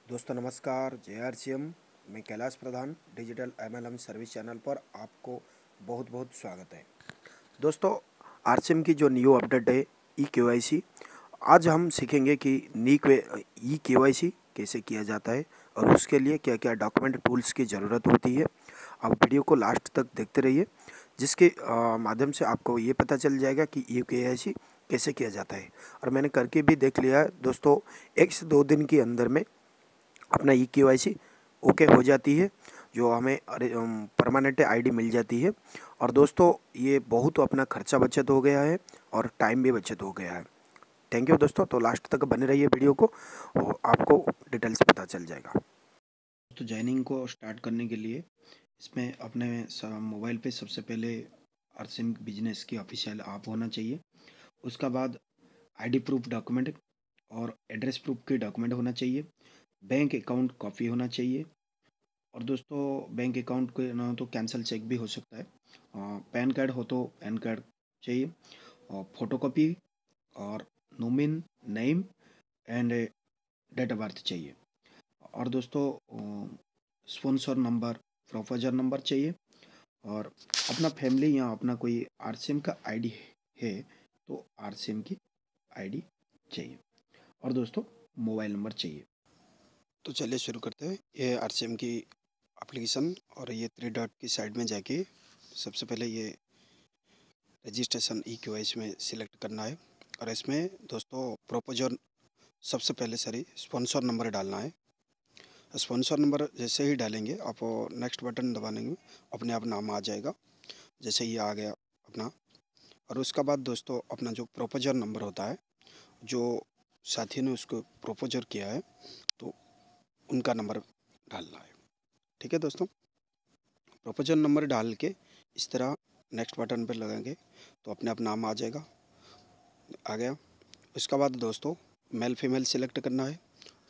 दोस्तों नमस्कार। JRCM मैं कैलाश प्रधान डिजिटल MLM सर्विस चैनल पर आपको बहुत बहुत स्वागत है। दोस्तों RCM की जो न्यू अपडेट है eKYC, आज हम सीखेंगे कि eKYC कैसे किया जाता है और उसके लिए क्या क्या डॉक्यूमेंट टूल्स की ज़रूरत होती है। आप वीडियो को लास्ट तक देखते रहिए, जिसके माध्यम से आपको ये पता चल जाएगा कि eKYC कैसे किया जाता है। और मैंने करके भी देख लिया है दोस्तों, 1 से 2 दिन के अंदर में अपना eKYC ओके हो जाती है, जो हमें परमानेंट आईडी मिल जाती है। और दोस्तों ये बहुत अपना खर्चा बचत हो गया है और टाइम भी बचत हो गया है। थैंक यू दोस्तों। तो लास्ट तक बने रहिए वीडियो को और आपको डिटेल्स पता चल जाएगा। तो ज्वाइनिंग को स्टार्ट करने के लिए इसमें अपने मोबाइल पे सबसे पहले RCM बिजनेस की ऑफिशियल ऐप होना चाहिए। उसका बाद आईडी प्रूफ डॉक्यूमेंट और एड्रेस प्रूफ के डॉक्यूमेंट होना चाहिए। बैंक अकाउंट कॉपी होना चाहिए। और दोस्तों बैंक अकाउंट के ना हो तो कैंसिल चेक भी हो सकता है। पैन कार्ड हो तो पैन कार्ड चाहिए, और फोटोकॉपी और nominee name and date of birth चाहिए। और दोस्तों स्पॉन्सर नंबर, प्रोपोजर नंबर चाहिए। और अपना फैमिली या अपना कोई RCM का आईडी है तो RCM की आईडी चाहिए। और दोस्तों मोबाइल नंबर चाहिए। तो चलिए शुरू करते हैं। ये RCM की एप्लीकेशन और ये 3 डॉट की साइड में जाके सबसे पहले ये रजिस्ट्रेशन eKYC में सिलेक्ट करना है। और इसमें दोस्तों प्रोपोजर सबसे पहले स्पॉन्सर नंबर डालना है। स्पॉन्सर नंबर जैसे ही डालेंगे आप नेक्स्ट बटन दबाएंगे, अपने आप नाम आ जाएगा। जैसे ये आ गया अपना। और उसका बाद दोस्तों अपना जो प्रोपोजर नंबर होता है, जो साथी ने उसको प्रोपोजर किया है तो उनका नंबर डालना है। ठीक है दोस्तों, प्रोपोजल नंबर डाल के इस तरह नेक्स्ट बटन पर लगाएंगे तो अपने आप नाम आ जाएगा, आ गया। उसका बाद दोस्तों मेल फीमेल सिलेक्ट करना है।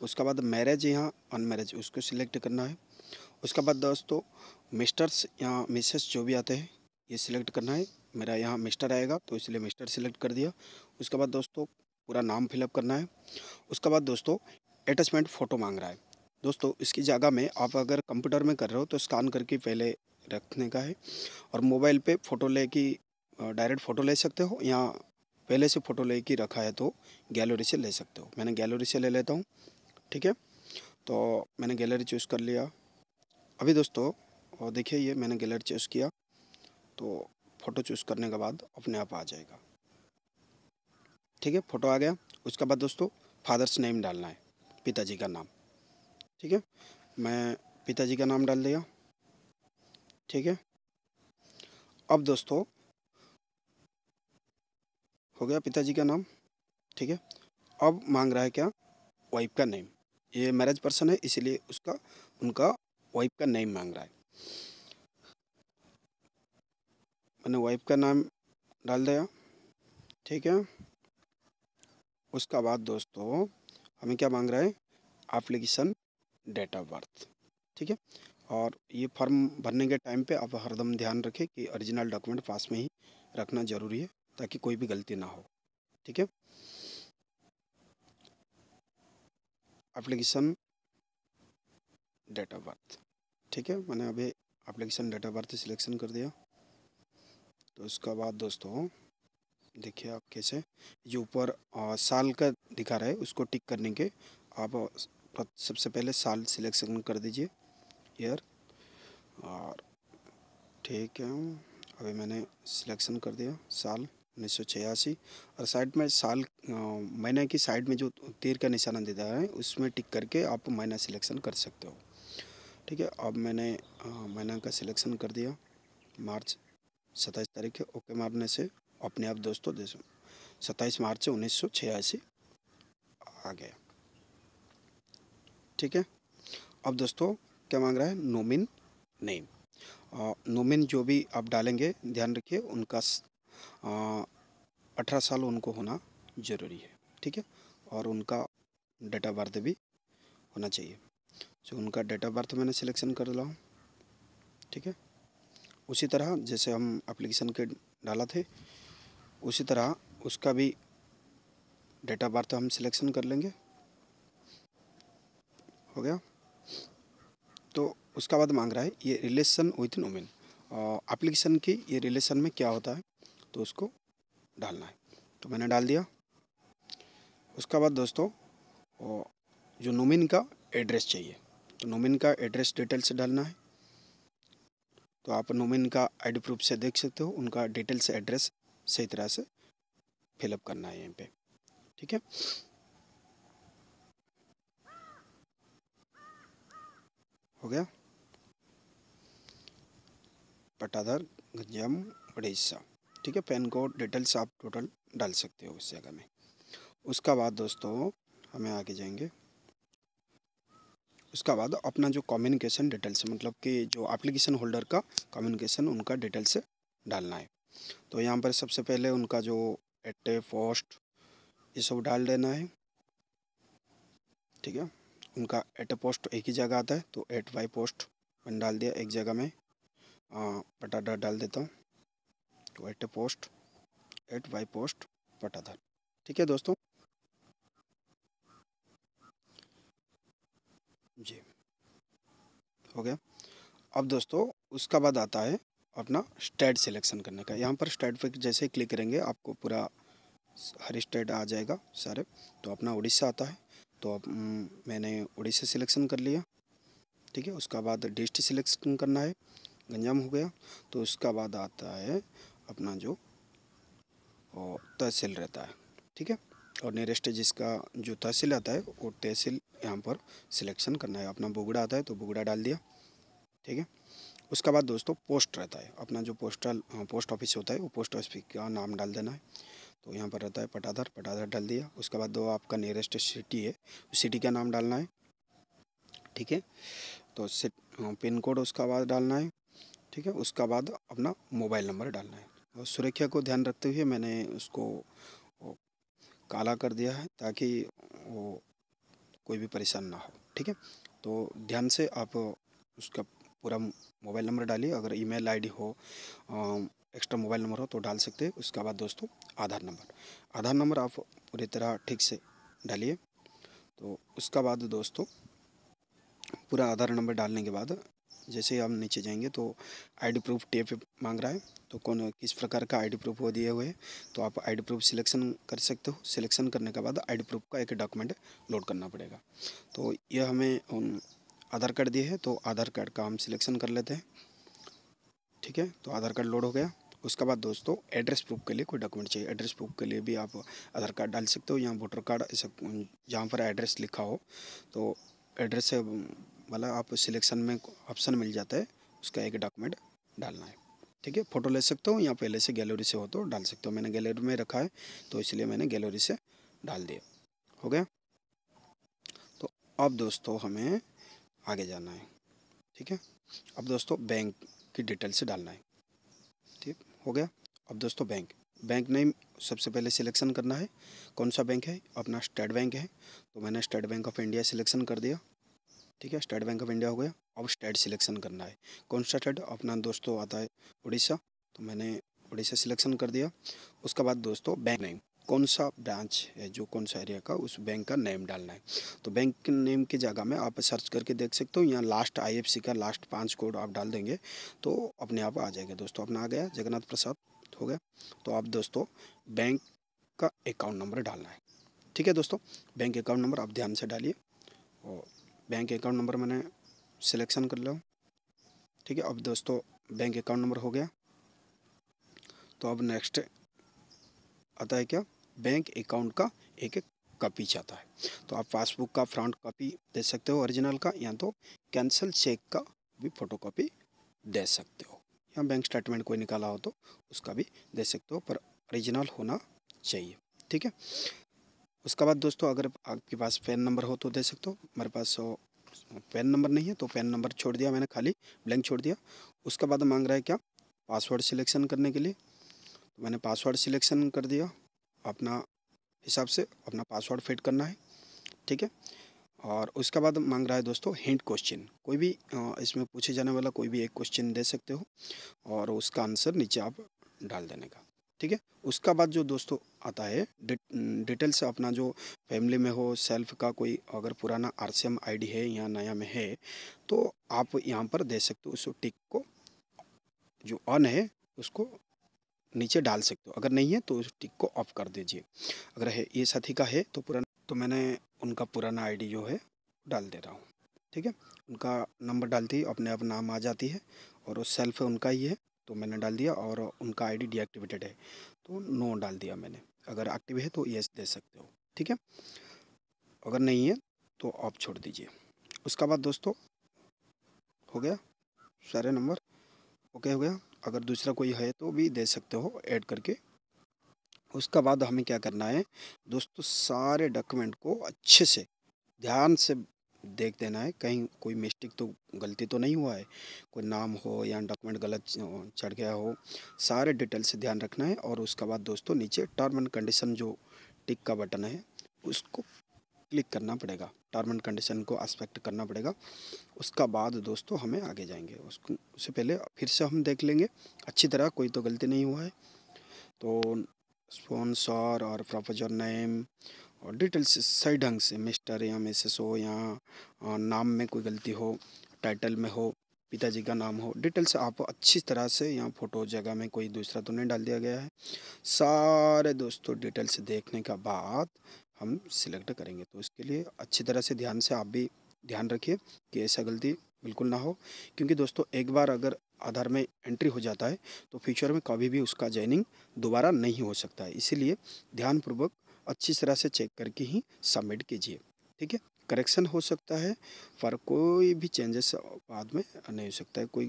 उसका बाद मैरिज या अनमैरिज उसको सिलेक्ट करना है। उसका बाद दोस्तों मिस्टर्स या मिसेस जो भी आते हैं ये सिलेक्ट करना है। मेरा यहाँ मिस्टर आएगा तो इसलिए मिस्टर सिलेक्ट कर दिया। उसके बाद दोस्तों पूरा नाम फिलअप करना है। उसके बाद दोस्तों अटैचमेंट फ़ोटो मांग रहा है। दोस्तों इसकी जगह में आप अगर कंप्यूटर में कर रहे हो तो स्कैन करके पहले रखने का है। और मोबाइल पे फ़ोटो लेके डायरेक्ट फ़ोटो ले सकते हो, या पहले से फ़ोटो लेके रखा है तो गैलरी से ले सकते हो। मैंने गैलरी से ले लेता हूँ। ठीक है, तो मैंने गैलरी चूज़ कर लिया। अभी दोस्तों और देखिए ये मैंने गैलरी चूज़ किया तो फ़ोटो चूज़ करने के बाद अपने आप आ जाएगा। ठीक है, फ़ोटो आ गया। उसके बाद दोस्तों फादर्स नेम डालना है, पिताजी का नाम। ठीक है, मैं पिताजी का नाम डाल दिया। ठीक है, अब दोस्तों हो गया पिताजी का नाम। ठीक है, अब मांग रहा है क्या, वाइफ का नेम। ये मैरिज पर्सन है इसीलिए उनका वाइफ का नेम मांग रहा है। मैंने वाइफ का नाम डाल दिया। ठीक है, उसका बाद दोस्तों हमें क्या मांग रहा है, एप्लीकेशन डेट ऑफ बर्थ। ठीक है, और ये फॉर्म भरने के टाइम पे आप हरदम ध्यान रखें कि ओरिजिनल डॉक्यूमेंट पास में ही रखना ज़रूरी है ताकि कोई भी गलती ना हो। ठीक है, एप्लीकेशन डेट ऑफ बर्थ। ठीक है, मैंने अभी application date of birth selection कर दिया। तो उसका बाद दोस्तों देखिए आप कैसे जो ऊपर साल का दिखा रहा है उसको टिक करने के आप सबसे पहले साल सिलेक्शन कर दीजिए, ईयर। और ठीक है, अभी मैंने सिलेक्शन कर दिया साल 1986। और साइड में साल महीने की साइड में जो तीर का निशाना दिया है उसमें टिक करके आप महीना सिलेक्शन कर सकते हो। ठीक है, अब मैंने महीना का सिलेक्शन कर दिया, मार्च 27 तारीख है। ओके मारने से अपने आप दोस्तों 27 मार्च 1986 आ गया। ठीक है, अब दोस्तों क्या मांग रहा है, नोमिन नेम। नोमिन जो भी आप डालेंगे ध्यान रखिए उनका 18 साल उनको होना ज़रूरी है। ठीक है, और उनका डेट ऑफ बर्थ भी होना चाहिए। जो उनका डेट ऑफ बर्थ मैंने सिलेक्शन कर रहा हूँ। ठीक है, उसी तरह जैसे हम एप्लीकेशन के डाला थे उसी तरह उसका भी डेट ऑफ बर्थ हम सिलेक्शन कर लेंगे। हो गया। तो उसका बाद मांग रहा है ये रिलेशन विथ वुमेन, एप्लीकेशन की ये रिलेशन में क्या होता है, तो उसको डालना है। तो मैंने डाल दिया। उसका बाद दोस्तों जो नोमिन का एड्रेस चाहिए, तो नोमिन का एड्रेस डिटेल्स डालना है। तो आप नोमिन का आईडी प्रूफ से देख सकते हो, उनका डिटेल्स एड्रेस सही तरह से फिलअप करना है यहाँ पे, ठीक है। हो गया। पटाधार गंजाम उड़ीसा, ठीक है। पैन कोड डिटेल्स आप टोटल डाल सकते हो उस जगह में। उसका बाद दोस्तों हमें आगे जाएंगे। उसका बाद अपना जो कम्युनिकेशन डिटेल्स, मतलब कि जो एप्लीकेशन होल्डर का कम्युनिकेशन उनका डिटेल्स डालना है। तो यहाँ पर सबसे पहले उनका जो एट पोस्ट ये सब डाल देना है, ठीक है। उनका एट पोस्ट एक ही जगह आता है, तो एट वाई पोस्ट मैंने डाल दिया एक जगह में। पटाधार डाल देता हूँ, तो एट वाई पोस्ट पटाधार, ठीक है दोस्तों जी। हो गया। अब दोस्तों उसका बाद आता है अपना स्टेट सिलेक्शन करने का। यहाँ पर स्टेट पे जैसे ही क्लिक करेंगे आपको पूरा हर स्टेट आ जाएगा सारे। तो अपना उड़ीसा आता है, तो अब मैंने उड़ीसा सिलेक्शन कर लिया, ठीक है। उसका बाद डिस्ट्रिक्ट सिलेक्शन करना है, गंजाम हो गया। तो उसका बाद आता है अपना जो तहसील रहता है, ठीक है। और नियरेस्ट जिसका जो तहसील आता है वो तहसील यहाँ पर सिलेक्शन करना है। अपना बोगड़ा आता है तो बोगड़ा डाल दिया, ठीक है। उसका बाद दोस्तों पोस्ट रहता है, अपना जो पोस्ट ऑफिस होता है वो पोस्ट ऑफिस का नाम डाल देना है। तो यहाँ पर रहता है पटाधार, पटाधार डाल दिया। उसके बाद दो आपका नियरेस्ट सिटी है, उस सिटी का नाम डालना है, ठीक है। तो पिन कोड उसका बाद डालना है, ठीक है। उसका बाद अपना मोबाइल नंबर डालना है। और सुरक्षा को ध्यान रखते हुए मैंने उसको काला कर दिया है ताकि वो कोई भी परेशान ना हो, ठीक है। तो ध्यान से आप उसका पूरा मोबाइल नंबर डालिए। अगर ईमेल आईडी हो, एक्स्ट्रा मोबाइल नंबर हो तो डाल सकते हैं। उसके बाद दोस्तों आधार नंबर आप पूरी तरह ठीक से डालिए। तो उसका बाद दोस्तों पूरा आधार नंबर डालने के बाद जैसे हम नीचे जाएंगे तो आईडी प्रूफ टेप मांग रहा है। तो कौन किस प्रकार का आईडी प्रूफ वो दिए हुए हैं, तो आप आईडी प्रूफ सिलेक्शन कर सकते हो। सिलेक्शन करने के बाद आईडी प्रूफ का एक डॉक्यूमेंट लोड करना पड़ेगा। तो यह हमें आधार कार्ड दिए है, तो आधार कार्ड का हम सिलेक्शन कर लेते हैं, ठीक है। तो आधार कार्ड लोड हो गया। उसके बाद दोस्तों एड्रेस प्रूफ के लिए कोई डॉक्यूमेंट चाहिए। एड्रेस प्रूफ के लिए भी आप आधार कार्ड डाल सकते हो या वोटर कार्ड, ऐसा जहाँ पर एड्रेस लिखा हो तो एड्रेस से वाला आप सिलेक्शन में ऑप्शन मिल जाता है, उसका एक डॉक्यूमेंट डालना है, ठीक है। फ़ोटो ले सकते हो या पहले से गैलरी से हो तो डाल सकते हो। मैंने गैलरी में रखा है तो इसलिए मैंने गैलरी से डाल दिया। हो गया। तो अब दोस्तों हमें आगे जाना है, ठीक है। अब दोस्तों बैंक की डिटेल से डालना है, ठीक हो गया। अब दोस्तों बैंक नेम सबसे पहले सिलेक्शन करना है। कौन सा बैंक है, अपना स्टेट बैंक है, तो मैंने state bank of India selection कर दिया, ठीक है। स्टेट बैंक ऑफ इंडिया हो गया। अब स्टेट सिलेक्शन करना है। कौन सा स्टेट, अपना दोस्तों आता है उड़ीसा, तो मैंने उड़ीसा सिलेक्शन कर दिया। उसके बाद दोस्तों बैंक नेम, कौन सा ब्रांच है जो कौन सा एरिया का, उस बैंक का नेम डालना है। तो बैंक नेम की जगह में आप सर्च करके देख सकते हो, यहाँ लास्ट IFC का लास्ट 5 कोड आप डाल देंगे तो अपने आप आ जाएगा। दोस्तों अपना आ गया जगन्नाथ प्रसाद, हो गया। तो आप दोस्तों बैंक का अकाउंट नंबर डालना है, ठीक है दोस्तों। बैंक अकाउंट नंबर आप ध्यान से डालिए। और बैंक अकाउंट नंबर मैंने सिलेक्शन कर लिया, ठीक है। अब दोस्तों बैंक अकाउंट नंबर हो गया। तो अब नेक्स्ट आता है क्या, बैंक अकाउंट का एक कॉपी चाहता है। तो आप पासबुक का फ्रंट कॉपी दे सकते हो ओरिजिनल का, या तो कैंसिल चेक का भी फोटो कॉपी दे सकते हो, या बैंक स्टेटमेंट कोई निकाला हो तो उसका भी दे सकते हो, पर ओरिजिनल होना चाहिए, ठीक है। उसके बाद दोस्तों अगर आपके पास पैन नंबर हो तो दे सकते हो। मेरे पास पैन नंबर नहीं है तो पैन नंबर छोड़ दिया मैंने, खाली ब्लैंक छोड़ दिया। उसके बाद मांग रहा है क्या, पासवर्ड सिलेक्शन करने के लिए। तो मैंने पासवर्ड सिलेक्शन कर दिया, अपना हिसाब से अपना पासवर्ड फिट करना है, ठीक है। और उसके बाद मांग रहा है दोस्तों हिंट क्वेश्चन, कोई भी इसमें पूछे जाने वाला कोई भी एक क्वेश्चन दे सकते हो और उसका आंसर नीचे आप डाल देने का, ठीक है। उसका बाद जो दोस्तों आता है डिटेल्स, अपना जो फैमिली में हो, सेल्फ का कोई अगर पुराना आरसीएम आईडी है या नया में है तो आप यहाँ पर दे सकते हो। उस टिक को जो ऑन है उसको नीचे डाल सकते हो, अगर नहीं है तो उस टिक को ऑफ कर दीजिए। अगर है ये साथी का है तो पुराना, तो मैंने उनका पुराना आईडी जो है डाल दे रहा हूँ। ठीक है, उनका नंबर डालती है अपने आप नाम आ जाती है, और वो सेल्फ है उनका ही है तो मैंने डाल दिया, और उनका आईडी डीएक्टिवेटेड है तो नो डाल दिया मैंने। अगर एक्टिव है तो यस दे सकते हो। ठीक है, अगर नहीं है तो ऑफ छोड़ दीजिए। उसका बाद दोस्तों हो गया, सारे नंबर ओके हो गया। अगर दूसरा कोई है तो भी दे सकते हो ऐड करके। उसका बाद हमें क्या करना है दोस्तों, सारे डॉक्यूमेंट को अच्छे से ध्यान से देख देना है, कहीं कोई मिस्टेक तो गलती तो नहीं हुआ है, कोई नाम हो या डॉक्यूमेंट गलत चढ़ गया हो, सारे डिटेल से ध्यान रखना है। और उसका बाद दोस्तों नीचे टर्म एंड कंडीशन जो टिक का बटन है उसको क्लिक करना पड़ेगा, टर्म एंड कंडीशन को एक्सेप्ट करना पड़ेगा। उसका बाद दोस्तों हमें आगे जाएंगे, उससे पहले फिर से हम देख लेंगे अच्छी तरह, कोई तो गलती नहीं हुआ है। तो स्पॉन्सर और प्रोफेसर नेम और डिटेल्स सही ढंग से, मिस्टर या मिसेस हो, या नाम में कोई गलती हो, टाइटल में हो, पिताजी का नाम हो, डिटेल्स आप अच्छी तरह से, यहाँ फ़ोटो जगह में कोई दूसरा तो नहीं डाल दिया गया है। सारे दोस्तों डिटेल्स देखने का बाद हम सिलेक्ट करेंगे, तो इसके लिए अच्छी तरह से ध्यान से आप भी ध्यान रखिए कि ऐसा गलती बिल्कुल ना हो। क्योंकि दोस्तों एक बार अगर आधार में एंट्री हो जाता है तो फ्यूचर में कभी भी उसका जॉइनिंग दोबारा नहीं हो सकता है, इसीलिए ध्यानपूर्वक अच्छी तरह से चेक करके ही सबमिट कीजिए। ठीक है, करेक्शन हो सकता है पर कोई भी चेंजेस बाद में नहीं हो सकता है, कोई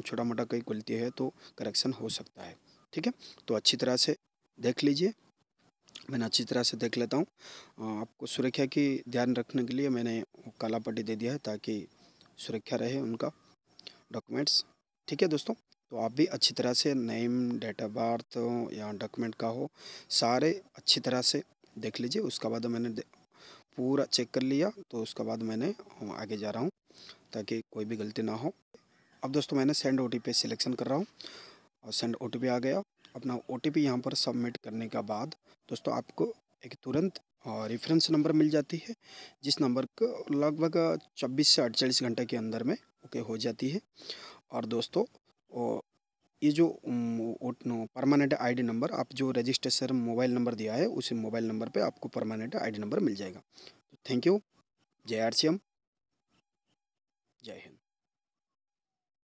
छोटा मोटा कोई गलती है तो करेक्शन हो सकता है। ठीक है, तो अच्छी तरह से देख लीजिए, मैंने अच्छी तरह से देख लेता हूँ। आपको सुरक्षा की ध्यान रखने के लिए मैंने काला पट्टी दे दिया है ताकि सुरक्षा रहे उनका डॉक्यूमेंट्स। ठीक है दोस्तों, तो आप भी अच्छी तरह से नेम, डेट ऑफ बर्थ या डॉक्यूमेंट का हो, सारे अच्छी तरह से देख लीजिए। उसका बाद मैंने पूरा चेक कर लिया, तो उसका बाद मैंने आगे जा रहा हूँ ताकि कोई भी गलती ना हो। अब दोस्तों मैंने सेंड OTP सिलेक्शन कर रहा हूँ और सेंड OTP आ गया। अपना OTP यहाँ पर सबमिट करने का बाद दोस्तों आपको एक तुरंत रेफरेंस नंबर मिल जाती है, जिस नंबर को लगभग 24 से 48 घंटे के अंदर में ओके हो जाती है। और दोस्तों ये जो परमानेंट आईडी नंबर, आप जो रजिस्ट्रेशन मोबाइल नंबर दिया है उसी मोबाइल नंबर पे आपको परमानेंट आईडी नंबर मिल जाएगा। Thank you. जय RCM, जय हिंद।